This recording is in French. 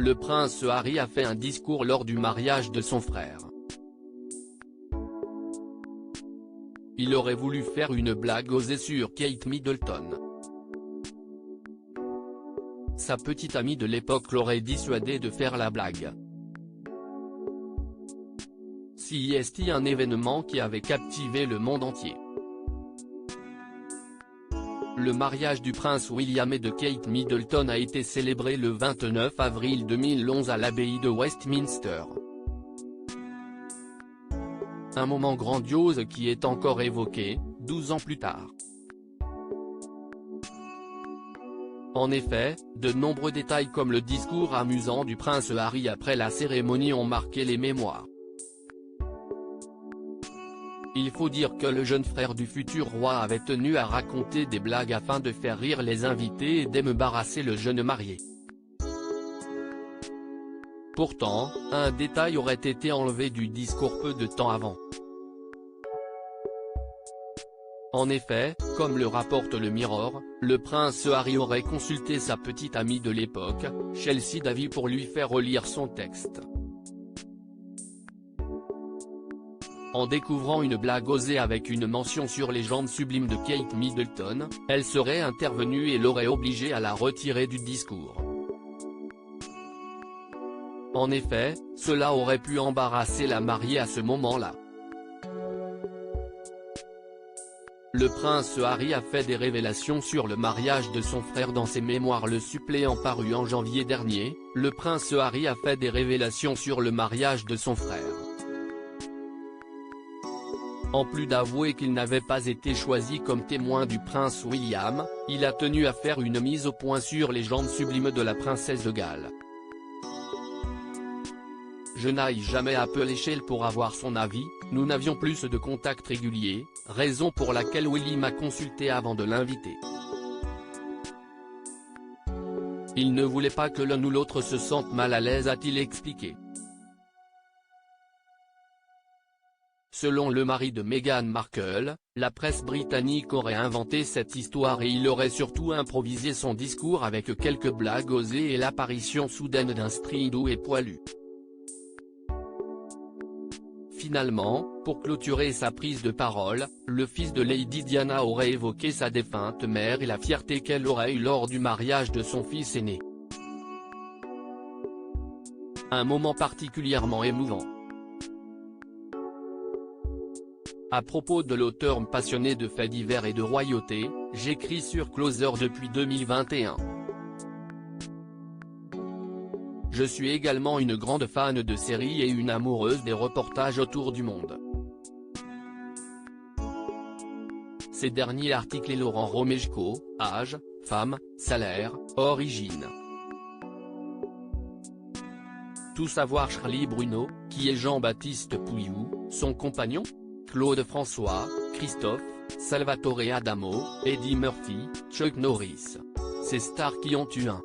le prince Harry a fait un discours lors du mariage de son frère. Il aurait voulu faire une blague osée sur Kate Middleton. Sa petite amie de l'époque l'aurait dissuadé de faire la blague. C'est un événement qui avait captivé le monde entier. Le mariage du prince William et de Kate Middleton a été célébré le 29 avril 2011 à l'abbaye de Westminster. Un moment grandiose qui est encore évoqué, 12 ans plus tard. En effet, de nombreux détails comme le discours amusant du prince Harry après la cérémonie ont marqué les mémoires. Il faut dire que le jeune frère du futur roi avait tenu à raconter des blagues afin de faire rire les invités et d'embarrasser le jeune marié. Pourtant, un détail aurait été enlevé du discours peu de temps avant. En effet, comme le rapporte le Mirror, le prince Harry aurait consulté sa petite amie de l'époque, Chelsea Davy pour lui faire relire son texte. En découvrant une blague osée avec une mention sur les jambes sublimes de Kate Middleton, elle serait intervenue et l'aurait obligé à la retirer du discours. En effet, cela aurait pu embarrasser la mariée à ce moment-là. Le prince Harry a fait des révélations sur le mariage de son frère dans ses mémoires. Le suppléant paru en janvier dernier, le prince Harry a fait des révélations sur le mariage de son frère. En plus d'avouer qu'il n'avait pas été choisi comme témoin du prince William, il a tenu à faire une mise au point sur les jambes sublimes de la princesse de Galles. Je n'aille jamais appelé Shell pour avoir son avis, nous n'avions plus de contact régulier, raison pour laquelle Willy m'a consulté avant de l'inviter. Il ne voulait pas que l'un ou l'autre se sente mal à l'aise, a-t-il expliqué. Selon le mari de Meghan Markle, la presse britannique aurait inventé cette histoire et il aurait surtout improvisé son discours avec quelques blagues osées et l'apparition soudaine d'un string doux et poilu. Finalement, pour clôturer sa prise de parole, le fils de Lady Diana aurait évoqué sa défunte mère et la fierté qu'elle aurait eue lors du mariage de son fils aîné. Un moment particulièrement émouvant. À propos de l'auteur passionné de faits divers et de royauté, j'écris sur Closer depuis 2021. Je suis également une grande fan de séries et une amoureuse des reportages autour du monde. Ces derniers articles et Laurent Romeshko, âge, femme, salaire, origine. Tout savoir Charlie Bruno, qui est Jean-Baptiste Pouillou, son compagnon ? Claude François, Christophe, Salvatore Adamo, Eddie Murphy, Chuck Norris. Ces stars qui ont eu un